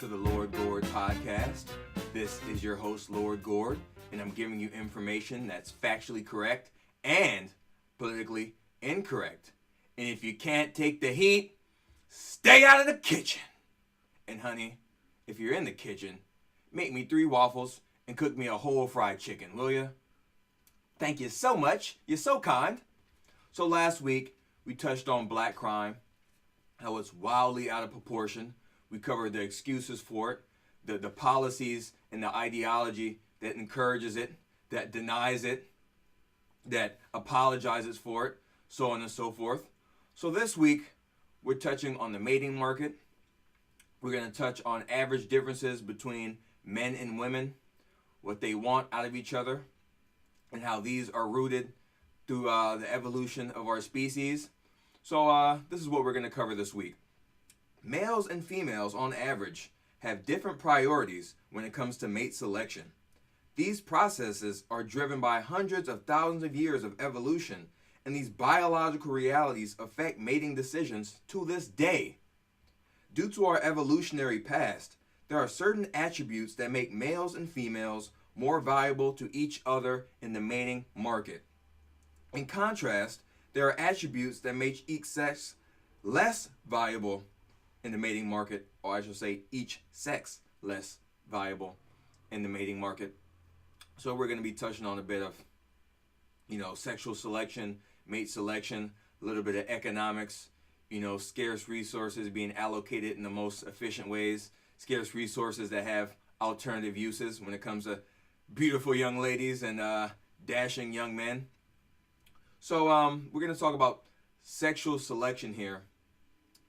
to the Lord Gord Podcast. This is your host, Lord Gord, and I'm giving you information that's factually correct and politically incorrect. And if you can't take the heat, stay out of the kitchen. And honey, if you're in the kitchen, make me 3 waffles and cook me a whole fried chicken, will you? Thank you so much. You're so kind. So last week, we touched on black crime, how it's wildly out of proportion. We covered the excuses for it, the policies and the ideology that encourages it, that denies it, that apologizes for it, so on and so forth. So this week, we're touching on the mating market. We're going to touch on average differences between men and women, what they want out of each other, and how these are rooted through the evolution of our species. So this is what we're going to cover this week. Males and females, on average, have different priorities when it comes to mate selection. These processes are driven by hundreds of thousands of years of evolution, and these biological realities affect mating decisions to this day. Due to our evolutionary past, there are certain attributes that make males and females more valuable to each other in the mating market. In contrast, there are attributes that make each sex less valuable in the mating market, or I should say each sex less valuable in the mating market. So we're going to be touching on a bit of, sexual selection, mate selection, a little bit of economics, scarce resources being allocated in the most efficient ways, scarce resources that have alternative uses when it comes to beautiful young ladies and dashing young men. So we're going to talk about sexual selection here.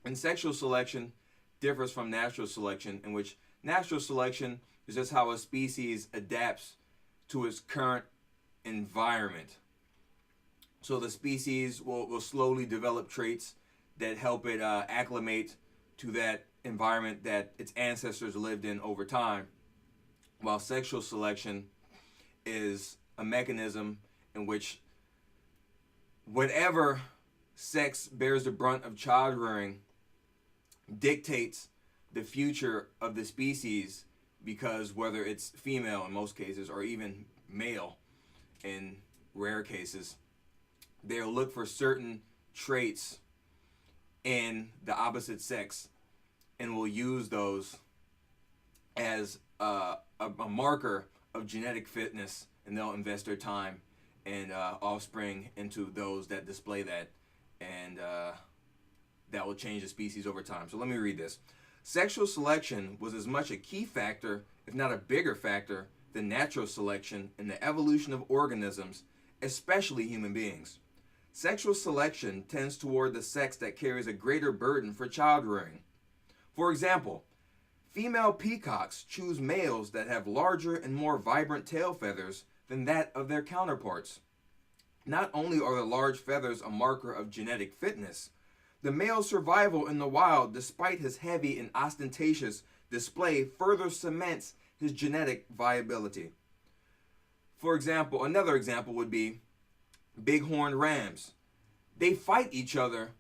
And sexual selection differs from natural selection, in which natural selection is just how a species adapts to its current environment. So the species will slowly develop traits that help it acclimate to that environment that its ancestors lived in over time. While sexual selection is a mechanism in which whatever sex bears the brunt of child rearing dictates the future of the species, because whether it's female in most cases or even male in rare cases, they'll look for certain traits in the opposite sex and will use those as a marker of genetic fitness, and they'll invest their time and offspring into those that display that, and that will change the species over time. So let me read this. Sexual selection was as much a key factor, if not a bigger factor, than natural selection in the evolution of organisms, especially human beings. Sexual selection tends toward the sex that carries a greater burden for child rearing. For example, female peacocks choose males that have larger and more vibrant tail feathers than that of their counterparts. Not only are the large feathers a marker of genetic fitness, the male's survival in the wild, despite his heavy and ostentatious display, further cements his genetic viability. For example, another example would be bighorn rams. They fight each other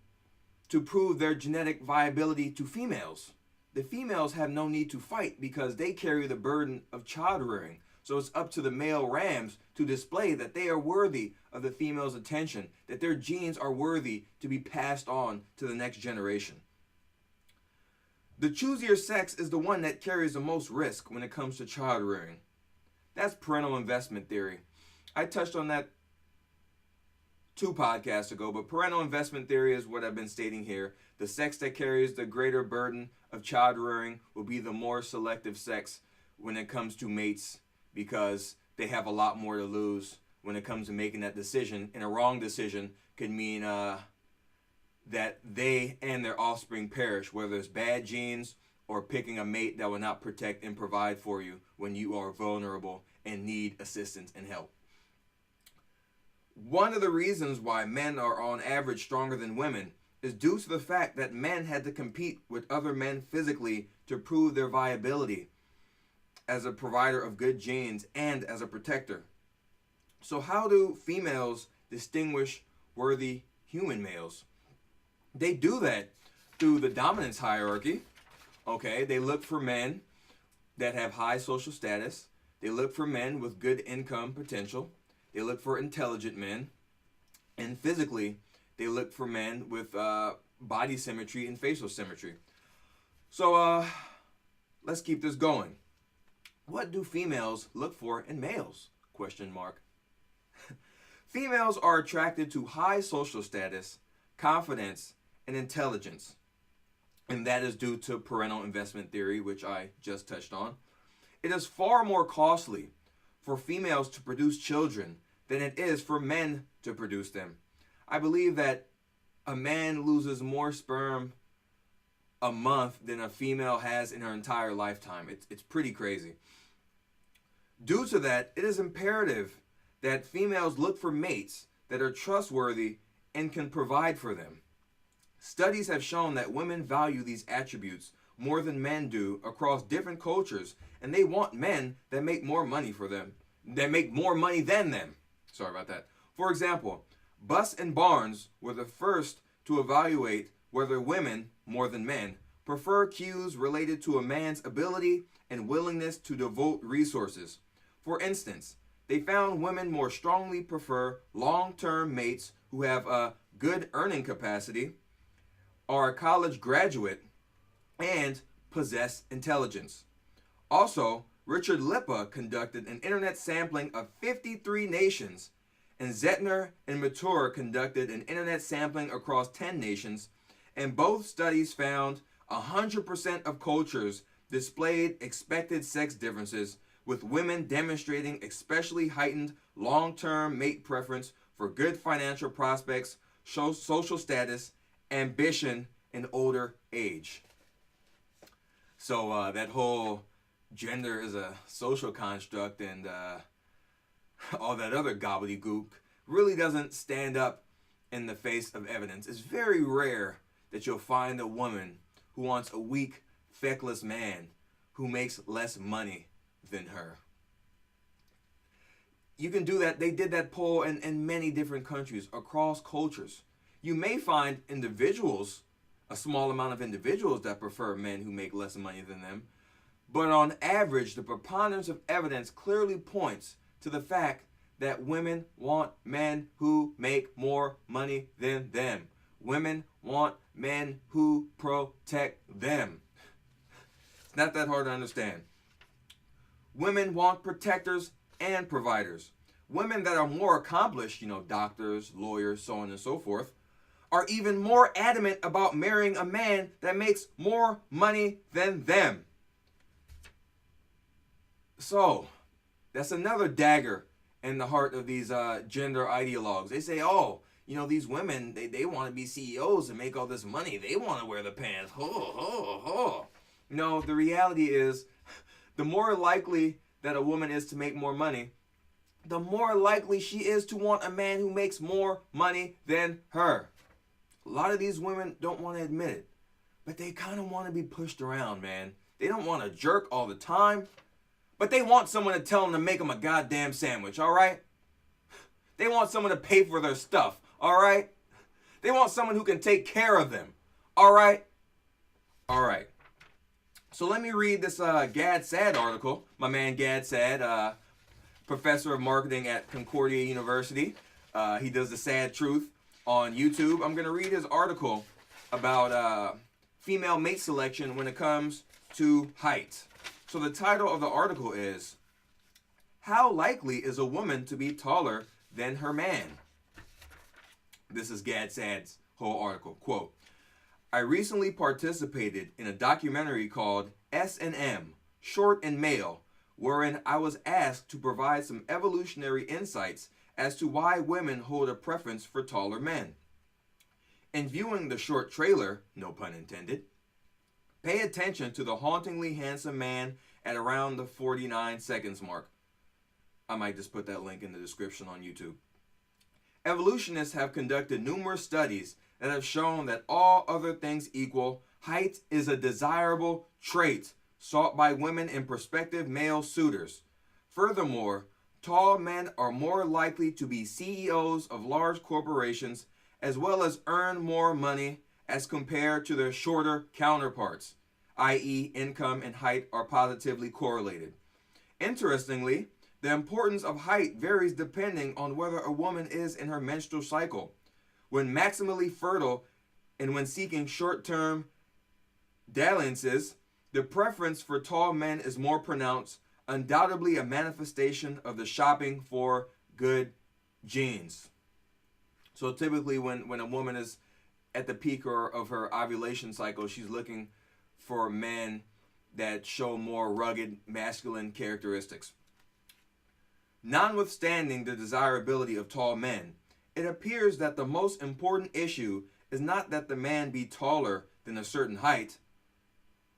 to prove their genetic viability to females. The females have no need to fight because they carry the burden of child rearing. So it's up to the male rams to display that they are worthy of the female's attention, that their genes are worthy to be passed on to the next generation. The choosier sex is the one that carries the most risk when it comes to child rearing. That's parental investment theory. I touched on that 2 podcasts ago, but parental investment theory is what I've been stating here. The sex that carries the greater burden of child rearing will be the more selective sex when it comes to mates, because they have a lot more to lose when it comes to making that decision. And a wrong decision could mean that they and their offspring perish, whether it's bad genes or picking a mate that will not protect and provide for you when you are vulnerable and need assistance and help. One of the reasons why men are on average stronger than women is due to the fact that men had to compete with other men physically to prove their viability as a provider of good genes and as a protector. So how do females distinguish worthy human males? They do that through the dominance hierarchy, Okay, they look for men that have high social status. They look for men with good income potential. They look for intelligent men. And physically, they look for men with body symmetry and facial symmetry. So let's keep this going. What do females look for in males? Question mark. Females are attracted to high social status, confidence, and intelligence. And that is due to parental investment theory, which I just touched on. It is far more costly for females to produce children than it is for men to produce them. I believe that a man loses more sperm a month than a female has in her entire lifetime. It's pretty crazy. Due to that, it is imperative that females look for mates that are trustworthy and can provide for them. Studies have shown that women value these attributes more than men do across different cultures, and they want men that make more money for them, that make more money than them. Sorry about that. For example, Buss and Barnes were the first to evaluate whether women, more than men, prefer cues related to a man's ability and willingness to devote resources. For instance, they found women more strongly prefer long-term mates who have a good earning capacity, are a college graduate, and possess intelligence. Also, Richard Lippa conducted an internet sampling of 53 nations, and Zettner and Matur conducted an internet sampling across 10 nations, and both studies found 100% of cultures displayed expected sex differences, with women demonstrating especially heightened long-term mate preference for good financial prospects, social status, ambition, and older age. So that whole gender is a social construct and all that other gobbledygook really doesn't stand up in the face of evidence. It's very rare that you'll find a woman who wants a weak, feckless man who makes less money than her. You can do that. They did that poll in many different countries across cultures. You may find individuals, a small amount of individuals that prefer men who make less money than them, but on average, the preponderance of evidence clearly points to the fact that women want men who make more money than them. Women want men who protect them. It's not that hard to understand. Women want protectors and providers. Women that are more accomplished, doctors, lawyers, so on and so forth, are even more adamant about marrying a man that makes more money than them. So, that's another dagger in the heart of these gender ideologues. They say, these women, they want to be CEOs and make all this money. They want to wear the pants. No, the reality is, the more likely that a woman is to make more money, the more likely she is to want a man who makes more money than her. A lot of these women don't want to admit it, but they kind of want to be pushed around, man. They don't want to jerk all the time, but they want someone to tell them to make them a goddamn sandwich, all right? They want someone to pay for their stuff, all right? They want someone who can take care of them, all right? All right. So let me read this Gad Sad article. My man Gad Sad, professor of marketing at Concordia University. He does the Sad Truth on YouTube. I'm going to read his article about female mate selection when it comes to height. So the title of the article is, How Likely is a Woman to Be Taller Than Her Man? This is Gad Sad's whole article. Quote, I recently participated in a documentary called S&M, Short and Male, wherein I was asked to provide some evolutionary insights as to why women hold a preference for taller men. In viewing the short trailer, no pun intended, pay attention to the hauntingly handsome man at around the 49 seconds mark. I might just put that link in the description on YouTube. Evolutionists have conducted numerous studies that have shown that all other things equal, height is a desirable trait sought by women and prospective male suitors. Furthermore, tall men are more likely to be CEOs of large corporations as well as earn more money as compared to their shorter counterparts. i.e. income and height, are positively correlated. Interestingly, the importance of height varies depending on whether a woman is in her menstrual cycle, when maximally fertile, and when seeking short-term dalliances. The preference for tall men is more pronounced, undoubtedly a manifestation of the shopping for good genes. So typically when a woman is at the peak of her ovulation cycle, she's looking for men that show more rugged masculine characteristics. Notwithstanding the desirability of tall men, it appears that the most important issue is not that the man be taller than a certain height,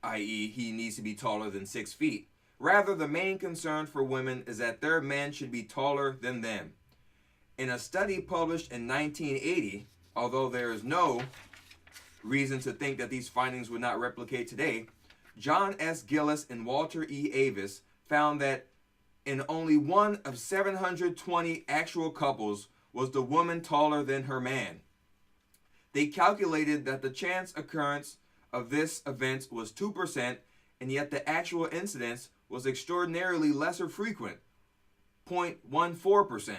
i.e. he needs to be taller than 6 feet. Rather, the main concern for women is that their men should be taller than them. In a study published in 1980, although there is no reason to think that these findings would not replicate today, John S. Gillis and Walter E. Avis found that in only one of 720 actual couples was the woman taller than her man. They calculated that the chance occurrence of this event was 2%, and yet the actual incidence was extraordinarily lesser frequent, 0.14%.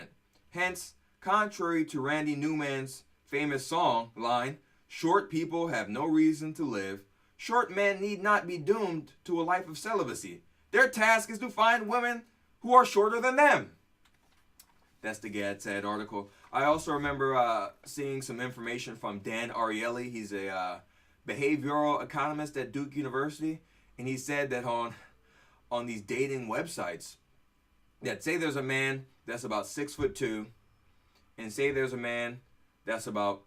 Hence, contrary to Randy Newman's famous song line, "Short people have no reason to live," short men need not be doomed to a life of celibacy. Their task is to find women who are shorter than them. That's the Gad Said article. I also remember seeing some information from Dan Ariely. He's a behavioral economist at Duke University, and he said that on these dating websites, that say there's a man that's about 6'2", and say there's a man that's about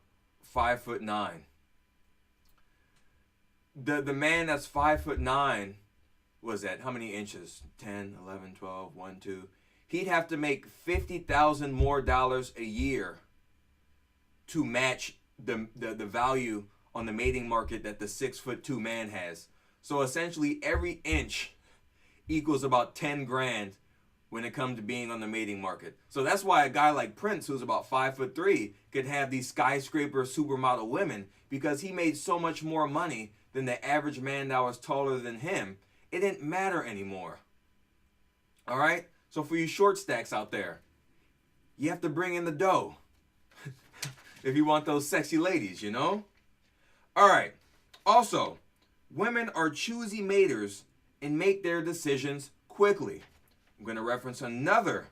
5'9". The man that's 5'9", was that how many inches? 10, 11, 12, 1, 2. He'd have to make $50,000 more a year to match the value on the mating market that the 6'2" man has. So essentially every inch equals about 10 grand when it comes to being on the mating market. So that's why a guy like Prince, who's about 5'3", could have these skyscraper supermodel women, because he made so much more money than the average man that was taller than him. It didn't matter anymore. All right? So for you short stacks out there, you have to bring in the dough if you want those sexy ladies, you know? All right. Also, women are choosy maters and make their decisions quickly. I'm going to reference another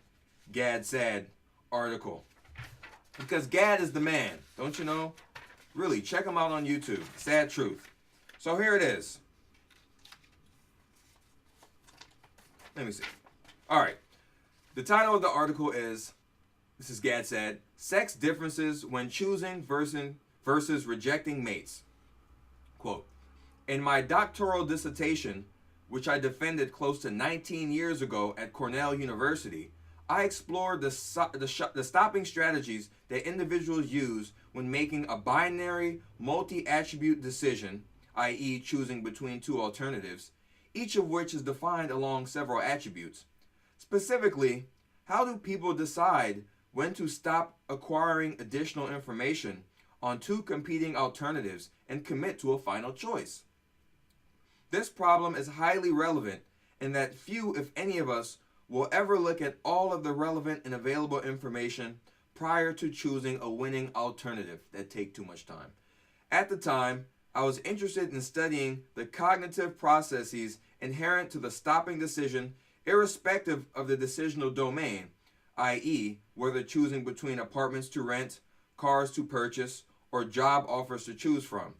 Gad Said article, because Gad is the man, don't you know? Really, check him out on YouTube. Sad truth. So here it is. Let me see. All right. The title of the article is, this is Gad Said, Sex Differences When Choosing versus Rejecting Mates. Quote, in my doctoral dissertation, which I defended close to 19 years ago at Cornell University, I explored the stopping strategies that individuals use when making a binary multi-attribute decision, i.e. choosing between two alternatives, each of which is defined along several attributes. Specifically, how do people decide when to stop acquiring additional information on two competing alternatives and commit to a final choice? This problem is highly relevant in that few, if any of us, will ever look at all of the relevant and available information prior to choosing a winning alternative that take too much time. At the time, I was interested in studying the cognitive processes inherent to the stopping decision, irrespective of the decisional domain, i.e., whether choosing between apartments to rent, cars to purchase, or job offers to choose from.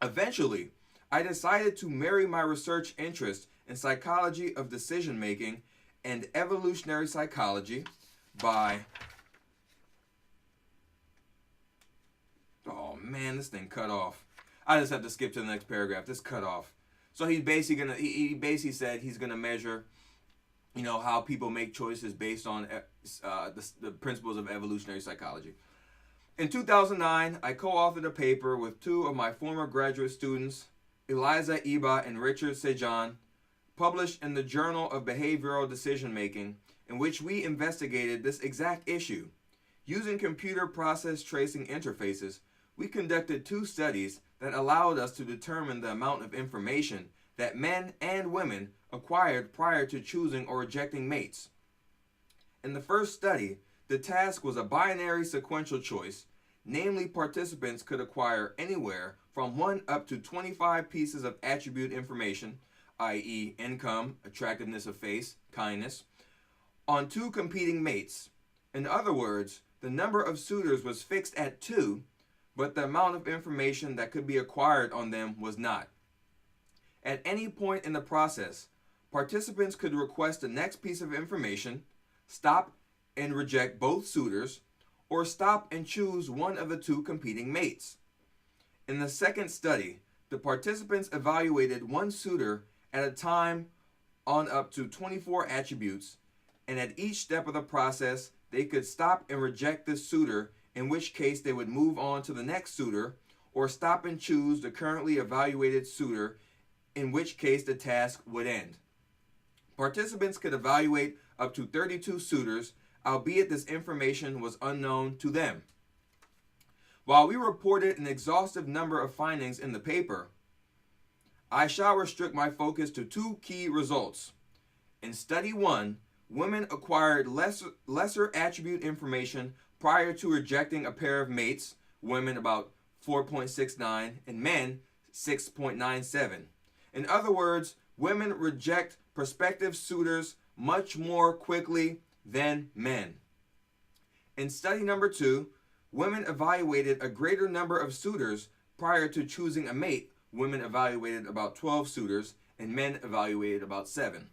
Eventually, I decided to marry my research interest in psychology of decision-making and evolutionary psychology by... Oh man, this thing cut off. I just have to skip to the next paragraph. This cut off. So he's basically gonna. He basically said he's gonna measure, how people make choices based on the principles of evolutionary psychology. In 2009, I co-authored a paper with two of my former graduate students, Eliza Iba and Richard Sejan, published in the Journal of Behavioral Decision Making, in which we investigated this exact issue. Using computer process tracing interfaces, we conducted 2 studies that allowed us to determine the amount of information that men and women acquired prior to choosing or rejecting mates. In the first study, the task was a binary sequential choice, namely participants could acquire anywhere from 1 up to 25 pieces of attribute information, i.e. income, attractiveness of face, kindness, on 2 competing mates. In other words, the number of suitors was fixed at 2, but the amount of information that could be acquired on them was not. At any point in the process, participants could request the next piece of information, stop and reject both suitors, or stop and choose one of the 2 competing mates. In the second study, the participants evaluated 1 suitor at a time on up to 24 attributes, and at each step of the process, they could stop and reject this suitor, in which case they would move on to the next suitor, or stop and choose the currently evaluated suitor, in which case the task would end. Participants could evaluate up to 32 suitors, albeit this information was unknown to them. While we reported an exhaustive number of findings in the paper, I shall restrict my focus to 2 key results. In Study 1, women acquired lesser attribute information prior to rejecting a pair of mates, women about 4.69 and men 6.97. In other words, women reject prospective suitors much more quickly than men. In study number 2, women evaluated a greater number of suitors prior to choosing a mate. Women evaluated about 12 suitors and men evaluated about 7.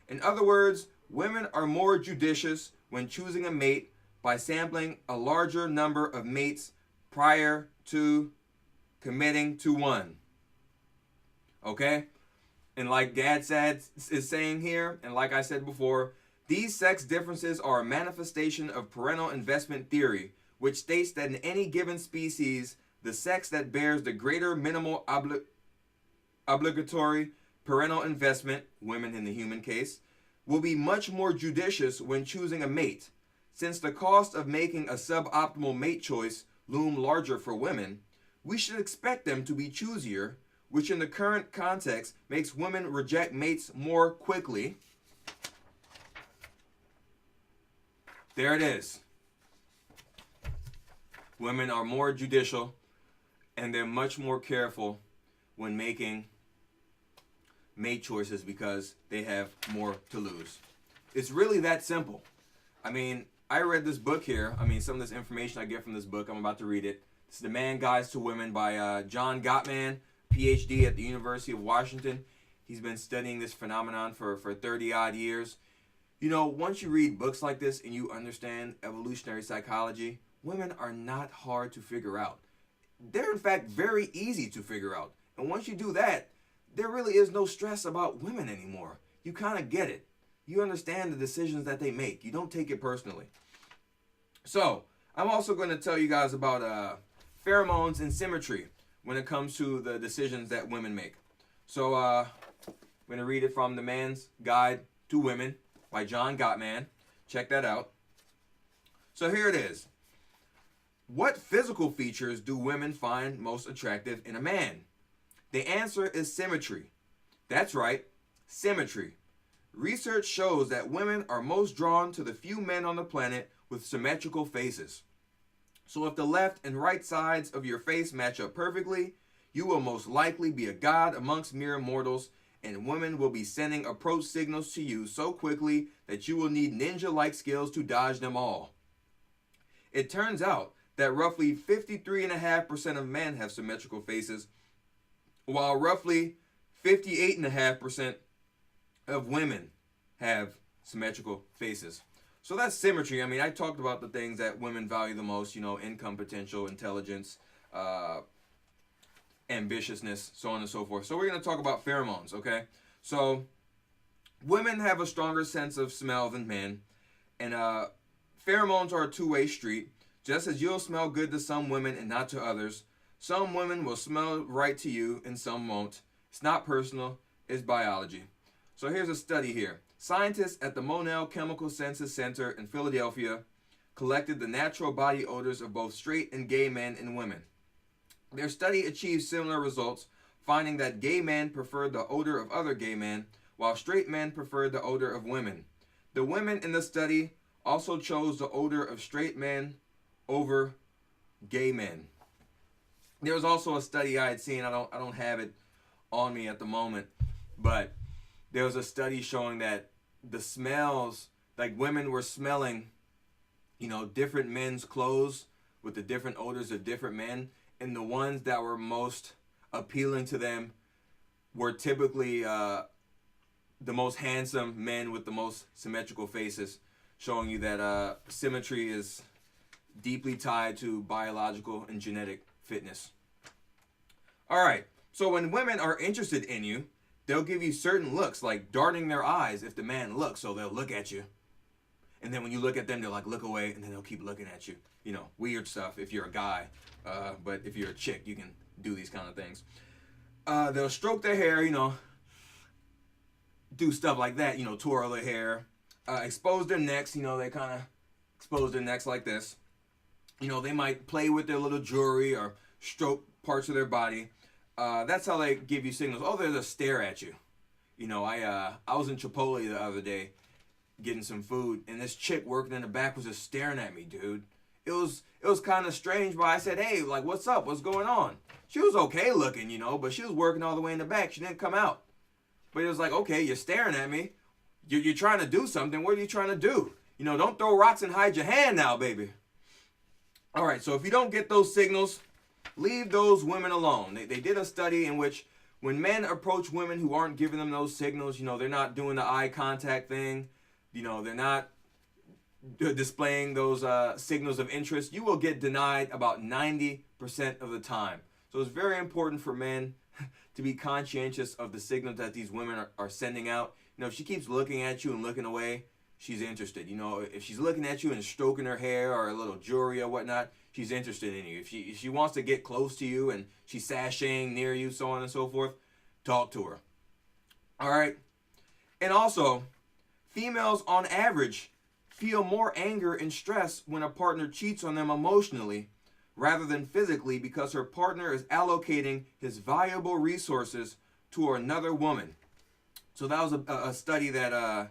In other words, women are more judicious when choosing a mate by sampling a larger number of mates prior to committing to one. Okay? And like Dad is saying here, and like I said before, these sex differences are a manifestation of parental investment theory, which states that in any given species, the sex that bears the greater minimal obligatory parental investment, women in the human case, will be much more judicious when choosing a mate. Since the cost of making a suboptimal mate choice loom larger for women, we should expect them to be choosier, which in the current context makes women reject mates more quickly. There it is. Women are more judicial and they're much more careful when making mate choices because they have more to lose. It's really that simple. I mean, I read this book here. Some of this information I get from this book, I'm about to read it. It's The Man Guides to Women by John Gottman, PhD at the University of Washington. He's been studying this phenomenon for 30 odd years. You know, once you read books like this and you understand evolutionary psychology, women are not hard to figure out. They're in fact very easy to figure out. And once you do that, there really is no stress about women anymore. You kind of get it. You understand the decisions that they make. You don't take it personally. So, I'm also going to tell you guys about pheromones and symmetry when it comes to the decisions that women make. So, I'm going to read it from The Man's Guide to Women by John Gottman. Check that out. So here it is. What physical features do women find most attractive in a man? The answer is symmetry. That's right, symmetry. Research shows that women are most drawn to the few men on the planet with symmetrical faces. So if the left and right sides of your face match up perfectly, you will most likely be a god amongst mere mortals, and women will be sending approach signals to you so quickly that you will need ninja-like skills to dodge them all. It turns out that roughly 53.5% of men have symmetrical faces, while roughly 58.5% of women have symmetrical faces. So that's symmetry. I talked about the things that women value the most, income potential, intelligence, ambitiousness, so on and so forth. So we're going to talk about pheromones, okay? So women have a stronger sense of smell than men, and pheromones are a two-way street. Just as you'll smell good to some women and not to others, some women will smell right to you and some won't. It's not personal, it's biology. So here's a study here. Scientists at the Monell Chemical Senses Center in Philadelphia collected the natural body odors of both straight and gay men and women. Their study achieved similar results, finding that gay men preferred the odor of other gay men, while straight men preferred the odor of women. The women in the study also chose the odor of straight men over gay men. There was also a study I had seen. I don't have it on me at the moment, but there was a study showing that the smells, like women were smelling, different men's clothes with the different odors of different men, and the ones that were most appealing to them were typically the most handsome men with the most symmetrical faces, showing you that symmetry is deeply tied to biological and genetic fitness. All right, so when women are interested in you, they'll give you certain looks, like darting their eyes if the man looks, so they'll look at you. And then when you look at them, they'll like look away, and then they'll keep looking at you. Weird stuff if you're a guy, but if you're a chick, you can do these kind of things. They'll stroke their hair, do stuff like that, twirl their hair, expose their necks, they kind of expose their necks like this. They might play with their little jewelry or stroke parts of their body. That's how they give you signals. Oh, they'll just stare at you. I was in Chipotle the other day getting some food, and this chick working in the back was just staring at me, dude. It was kind of strange, but I said, hey, like, what's up? What's going on? She was okay looking, but she was working all the way in the back. She didn't come out. But it was like, okay, you're staring at me. You're trying to do something. What are you trying to do? Don't throw rocks and hide your hand now, baby. All right, so if you don't get those signals, leave those women alone. They did a study in which when men approach women who aren't giving them those signals, they're not doing the eye contact thing, they're not displaying those signals of interest, you will get denied about 90% of the time. So it's very important for men to be conscientious of the signals that these women are sending out. If she keeps looking at you and looking away, she's interested. If she's looking at you and stroking her hair or a little jewelry or whatnot, she's interested in you. If she wants to get close to you and she's sashaying near you, so on and so forth, talk to her. All right? And also, females on average feel more anger and stress when a partner cheats on them emotionally rather than physically, because her partner is allocating his valuable resources to another woman. So that was a study that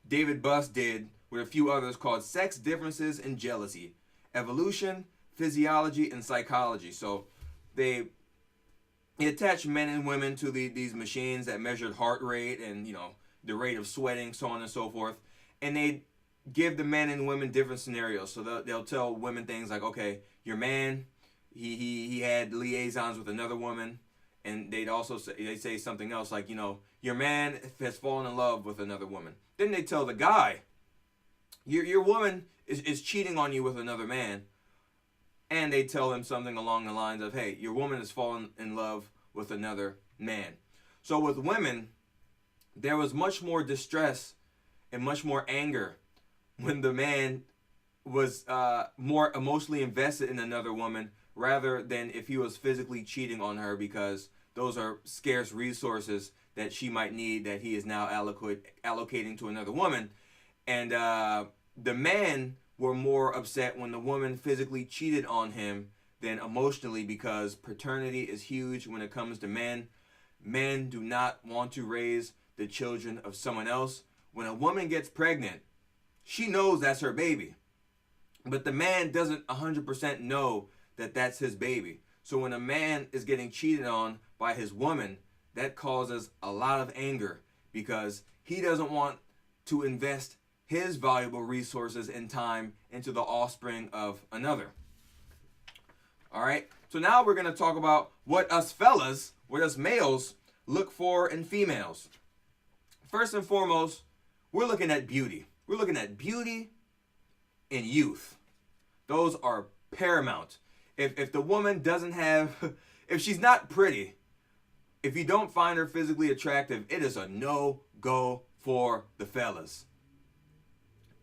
David Buss did with a few others called Sex Differences in Jealousy, Evolution, Physiology, and Psychology. So they attached men and women to these machines that measured heart rate and, the rate of sweating, so on and so forth. And they give the men and women different scenarios. So they'll tell women things like, okay, your man, he had liaisons with another woman. And they'd say something else like, your man has fallen in love with another woman. Then they tell the guy, your woman is cheating on you with another man. And they tell him something along the lines of, hey, your woman has fallen in love with another man. So with women, there was much more distress and much more anger when the man was more emotionally invested in another woman rather than if he was physically cheating on her, because those are scarce resources that she might need that he is now allocating to another woman. And the men were more upset when the woman physically cheated on him than emotionally, because paternity is huge when it comes to men. Men do not want to raise the children of someone else. When a woman gets pregnant, she knows that's her baby. But the man doesn't 100% know that that's his baby. So when a man is getting cheated on by his woman, that causes a lot of anger, because he doesn't want to invest his valuable resources and time into the offspring of another. All right, so now we're going to talk about what us males look for in females. First and foremost, we're looking at beauty. We're looking at beauty and youth. Those are paramount. If the woman doesn't have, if she's not pretty, if you don't find her physically attractive, it is a no-go for the fellas.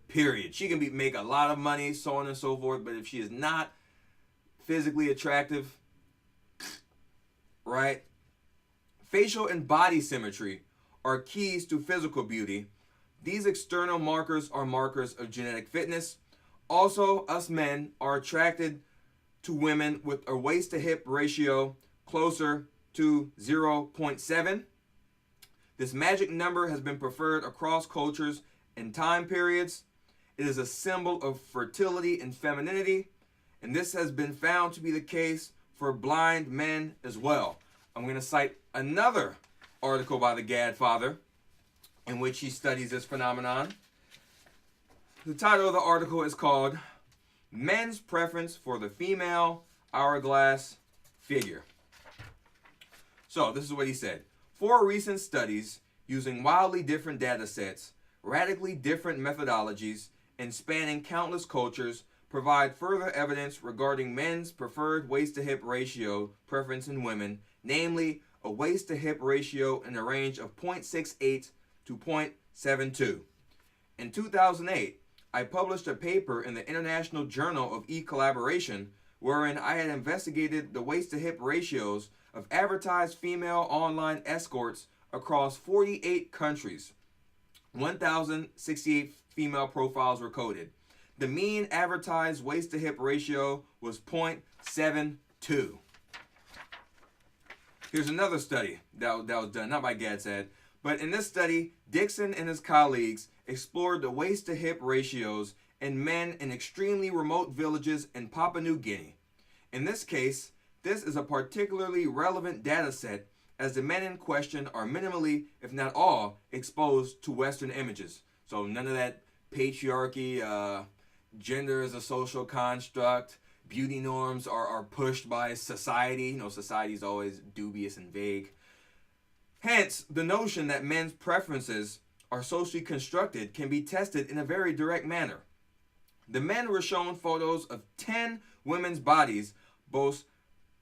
Period. She can make a lot of money, so on and so forth, but if she is not physically attractive, right? Facial and body symmetry are keys to physical beauty. These external markers are markers of genetic fitness. Also, us men are attracted to women with a waist to hip ratio closer to 0.7. This magic number has been preferred across cultures and time periods. It is a symbol of fertility and femininity, and this has been found to be the case for blind men as well. I'm going to cite another article by the Godfather in which he studies this phenomenon. The title of the article is called Men's Preference for the Female Hourglass Figure. So this is what he said. 4 recent studies using wildly different data sets, radically different methodologies, and spanning countless cultures provide further evidence regarding men's preferred waist-to-hip ratio preference in women, namely a waist-to-hip ratio in the range of 0.68 to 0.72. In 2008, I published a paper in the International Journal of E-Collaboration wherein I had investigated the waist-to-hip ratios of advertised female online escorts across 48 countries. 1,068 female profiles were coded. The mean advertised waist-to-hip ratio was 0.72. Here's another study that was done, not by GADSAD, but in this study, Dixon and his colleagues explored the waist-to-hip ratios in men in extremely remote villages in Papua New Guinea. In this case, this is a particularly relevant data set as the men in question are minimally, if not all, exposed to Western images. So none of that patriarchy, gender is a social construct, beauty norms are pushed by society. You know, society is always dubious and vague. Hence, the notion that men's preferences are socially constructed can be tested in a very direct manner. The men were shown photos of 10 women's bodies, both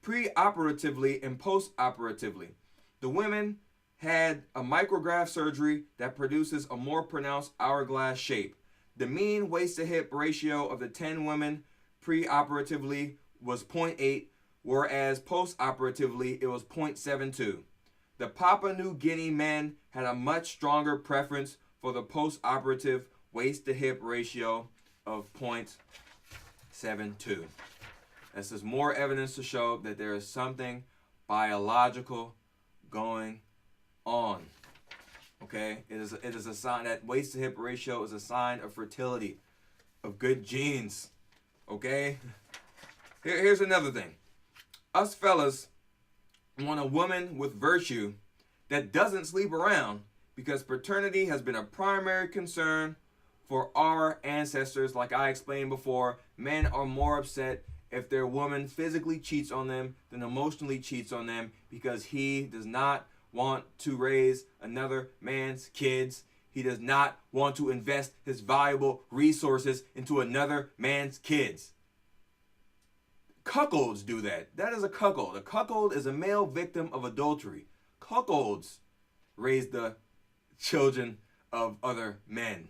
pre-operatively and post-operatively. The women had a micrograph surgery that produces a more pronounced hourglass shape. The mean waist-to-hip ratio of the 10 women pre-operatively was 0.8, whereas post-operatively it was 0.72. The Papua New Guinea men had a much stronger preference for the post-operative waist-to-hip ratio of 0.72. This is more evidence to show that there is something biological going on. Okay? It is a sign that waist-to-hip ratio is a sign of fertility, of good genes. Okay? Here's another thing. Us fellas want a woman with virtue that doesn't sleep around because paternity has been a primary concern for our ancestors. Like I explained before, men are more upset if their woman physically cheats on them than emotionally cheats on them because he does not want to raise another man's kids. He does not want to invest his valuable resources into another man's kids. Cuckolds do that. That is a cuckold. A cuckold is a male victim of adultery. Cuckolds raise the children of other men,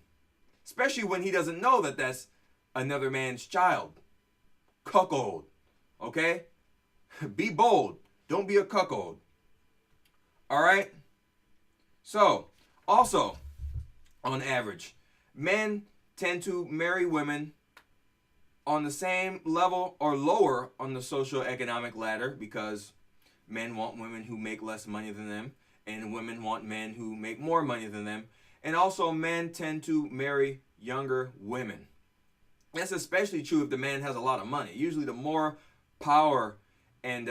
especially when he doesn't know that that's another man's child. Cuckold. Okay? Be bold. Don't be a cuckold. All right? So, also, on average, men tend to marry women on the same level or lower on the socioeconomic ladder because men want women who make less money than them and women want men who make more money than them. And also men tend to marry younger women. That's especially true if the man has a lot of money. Usually the more power and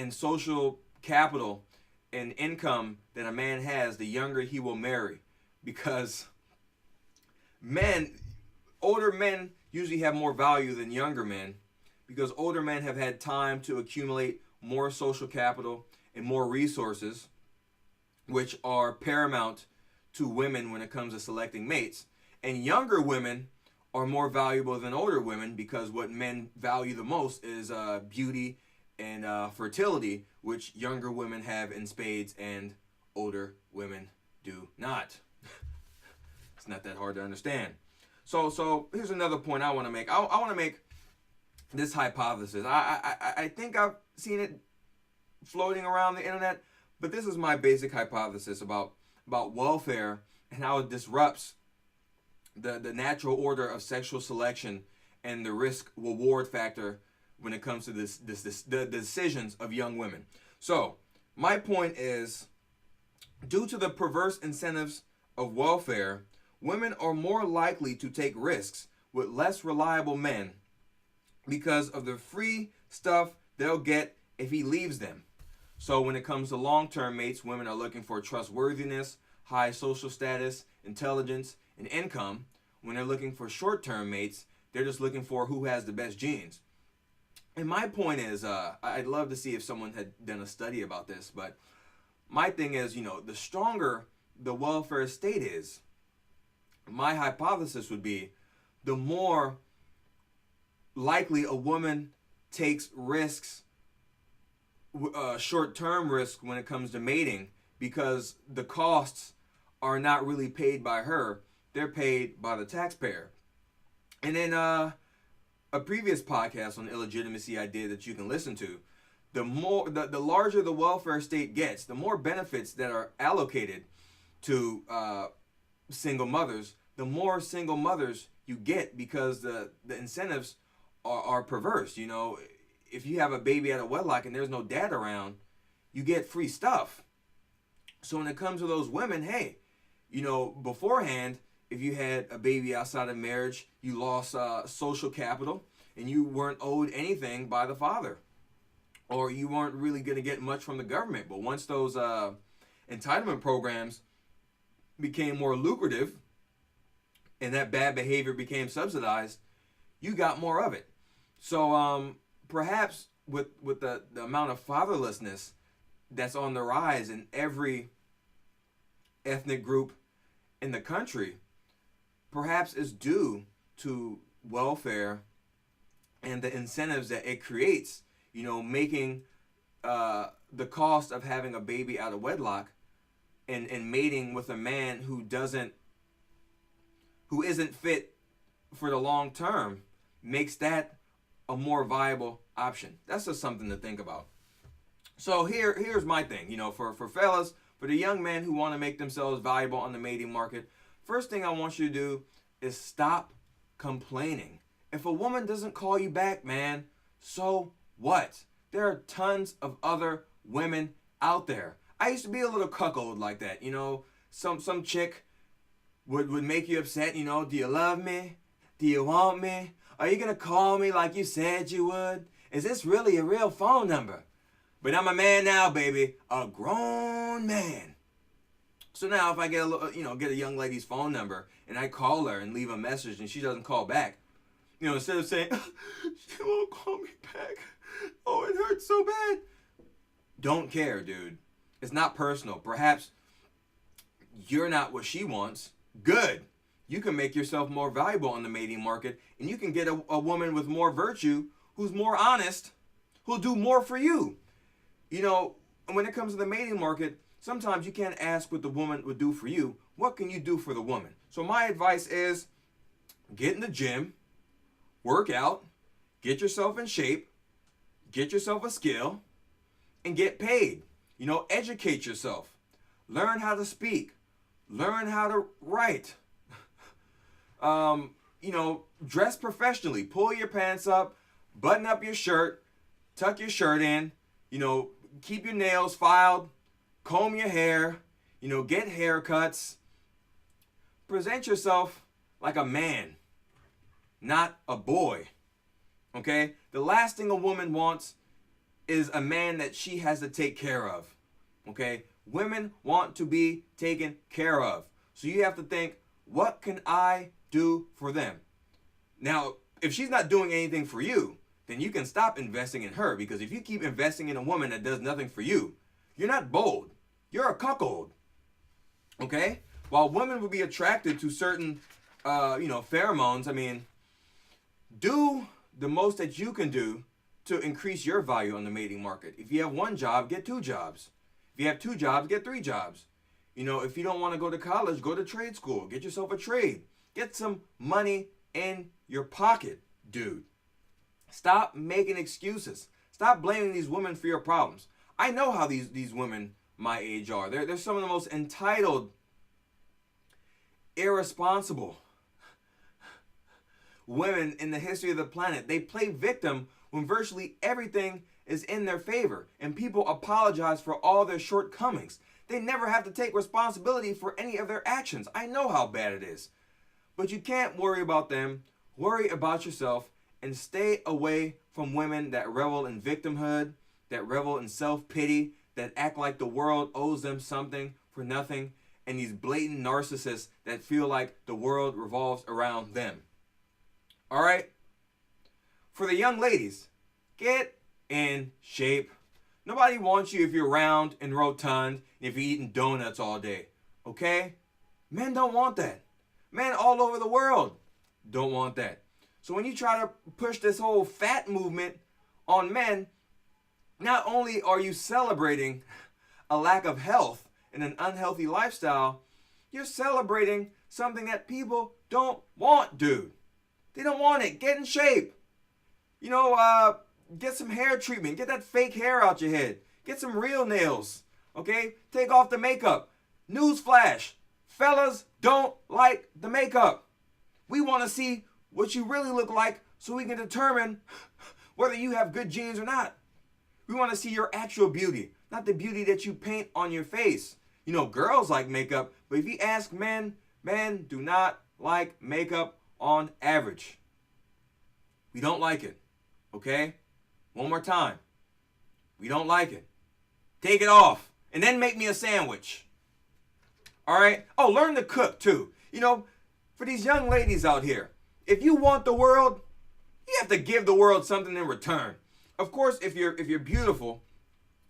social capital and income that a man has, the younger he will marry. Because older men usually have more value than younger men because older men have had time to accumulate more social capital and more resources, which are paramount to women when it comes to selecting mates. And younger women are more valuable than older women because what men value the most is beauty and fertility, which younger women have in spades and older women do not. It's not that hard to understand. So here's another point I want to make. I want to make this hypothesis. I think I've seen it floating around the internet, but this is my basic hypothesis about welfare and how it disrupts the natural order of sexual selection and the risk-reward factor when it comes to the decisions of young women. So my point is, due to the perverse incentives of welfare, women are more likely to take risks with less reliable men because of the free stuff they'll get if he leaves them. So when it comes to long-term mates, women are looking for trustworthiness, high social status, intelligence, and income. When they're looking for short-term mates, they're just looking for who has the best genes. And my point is, I'd love to see if someone had done a study about this, but my thing is, the stronger the welfare state is, my hypothesis would be, the more likely a woman takes risks, short-term risks when it comes to mating, because the costs are not really paid by her, they're paid by the taxpayer. And then a previous podcast on illegitimacy I did that you can listen to, the larger the welfare state gets, the more benefits that are allocated to single mothers, the more single mothers you get, because the incentives are perverse. If you have a baby out of wedlock and there's no dad around, you get free stuff. So when it comes to those women, hey, beforehand, if you had a baby outside of marriage, you lost social capital and you weren't owed anything by the father, or you weren't really going to get much from the government. But once those entitlement programs became more lucrative and that bad behavior became subsidized, you got more of it. So perhaps with the amount of fatherlessness that's on the rise in every ethnic group in the country, perhaps it's due to welfare and the incentives that it creates, making the cost of having a baby out of wedlock and mating with a man who isn't fit for the long term, makes that a more viable option. That's just something to think about. So here's my thing, for fellas, for the young men who want to make themselves valuable on the mating market, first thing I want you to do is stop complaining. If a woman doesn't call you back, man, so what? There are tons of other women out there. I used to be a little cuckold like that, some chick would make you upset, do you love me? Do you want me? Are you going to call me like you said you would? Is this really a real phone number? But I'm a man now, baby, a grown man. So now if I get a young lady's phone number and I call her and leave a message and she doesn't call back, instead of saying, she won't call me back, oh, it hurts so bad. Don't care, dude. It's not personal. Perhaps you're not what she wants. Good. You can make yourself more valuable on the mating market, and you can get a woman with more virtue, who's more honest, who'll do more for you. When it comes to the mating market, sometimes you can't ask what the woman would do for you. What can you do for the woman? So my advice is, get in the gym, work out, get yourself in shape, get yourself a skill, and get paid. Educate yourself. Learn how to speak. Learn how to write. Dress professionally. Pull your pants up, button up your shirt, tuck your shirt in, keep your nails filed, comb your hair, get haircuts. Present yourself like a man, not a boy. Okay? The last thing a woman wants is a man that she has to take care of. Okay? Women want to be taken care of. So you have to think, what can I do for them? Now, if she's not doing anything for you, then you can stop investing in her, because if you keep investing in a woman that does nothing for you, you're not bold. You're a cuckold. Okay? While women will be attracted to certain, pheromones, do the most that you can do to increase your value on the mating market. If you have one job, get 2 jobs. If you have 2 jobs, get 3 jobs. If you don't want to go to college, go to trade school. Get yourself a trade. Get some money in your pocket, dude. Stop making excuses. Stop blaming these women for your problems. I know how these women my age are. They're some of the most entitled, irresponsible women in the history of the planet. They play victim when virtually everything is in their favor and people apologize for all their shortcomings. They never have to take responsibility for any of their actions. I know how bad it is. But you can't worry about them. Worry about yourself and stay away from women that revel in victimhood, that revel in self-pity, that act like the world owes them something for nothing, and these blatant narcissists that feel like the world revolves around them. All right? For the young ladies, get in shape. Nobody wants you if you're round and rotund and if you're eating donuts all day. Okay? Men don't want that. Men all over the world don't want that. So when you try to push this whole fat movement on men, not only are you celebrating a lack of health and an unhealthy lifestyle, you're celebrating something that people don't want, dude. They don't want it. Get in shape. You know, get some hair treatment. Get that fake hair out your head. Get some real nails. Okay? Take off the makeup. Newsflash. Fellas don't like the makeup. We want to see what you really look like so we can determine whether you have good genes or not. We want to see your actual beauty, not the beauty that you paint on your face. You know, girls like makeup, but if you ask men, men do not like makeup on average. We don't like it. Okay? One more time. We don't like it. Take it off and then make me a sandwich. All right? Oh, learn to cook too. You know, for these young ladies out here, if you want the world, you have to give the world something in return. Of course, if you're beautiful,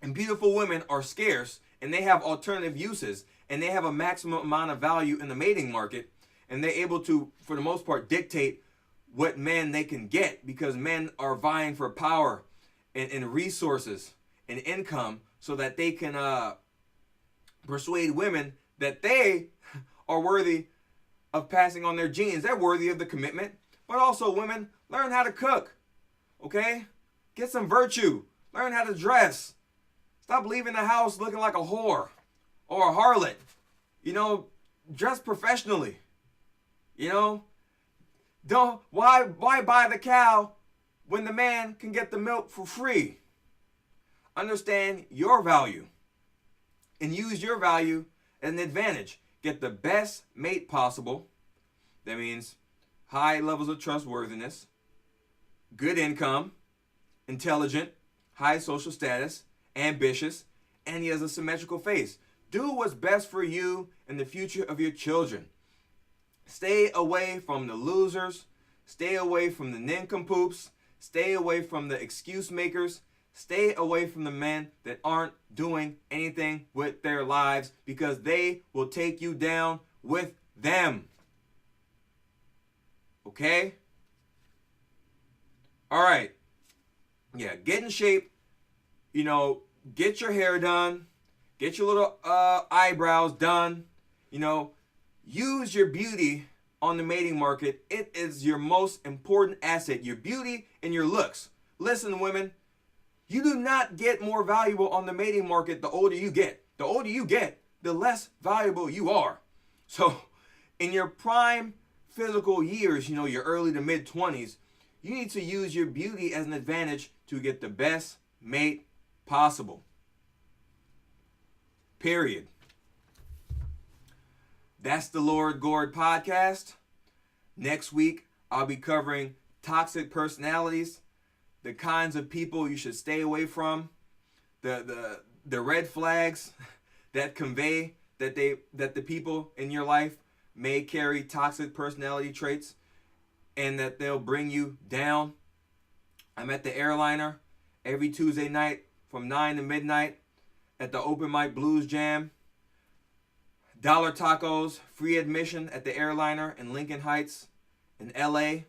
and beautiful women are scarce, and they have alternative uses, and they have a maximum amount of value in the mating market, and they're able to, for the most part, dictate what men they can get, because men are vying for power and resources and income so that they can persuade women that they are worthy of passing on their genes. They're worthy of the commitment. But also, women, learn how to cook. Okay? Get some virtue. Learn how to dress. Stop leaving the house looking like a whore or a harlot. You know, dress professionally. You know? Why buy the cow when the man can get the milk for free? Understand your value and use your value as an advantage. Get the best mate possible. That means high levels of trustworthiness, good income, intelligent, high social status, ambitious, and he has a symmetrical face. Do what's best for you and the future of your children. Stay away from the losers. Stay away from the nincompoops. Stay away from the excuse makers. Stay away from the men that aren't doing anything with their lives, because they will take you down with them. Okay? All right. Yeah, get in shape. You know, get your hair done. Get your little eyebrows done. You know, use your beauty on the mating market. It is your most important asset, your beauty and your looks. Listen, women, you do not get more valuable on the mating market the older you get. The older you get, the less valuable you are. So, in your prime physical years, you know, your early to mid 20s, you need to use your beauty as an advantage to get the best mate possible. Period. That's the Lord Gord Podcast. Next week, I'll be covering toxic personalities, the kinds of people you should stay away from, the red flags that convey that the people in your life may carry toxic personality traits and that they'll bring you down. I'm at the Airliner every Tuesday night from 9 to midnight at the Open Mic Blues Jam. Dollar tacos, free admission at the Airliner in Lincoln Heights in LA.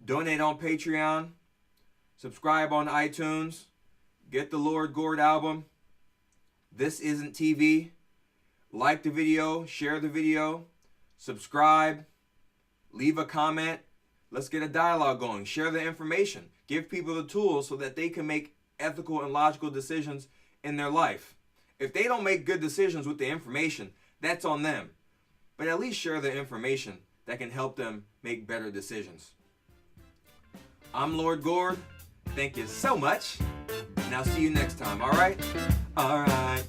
Donate on Patreon. Subscribe on iTunes. Get the Lord Gord album. This Isn't TV. Like the video. Share the video. Subscribe. Leave a comment. Let's get a dialogue going. Share the information. Give people the tools so that they can make ethical and logical decisions in their life. If they don't make good decisions with the information, that's on them. But at least share the information that can help them make better decisions. I'm Lord Gord. Thank you so much. And I'll see you next time, all right? All right.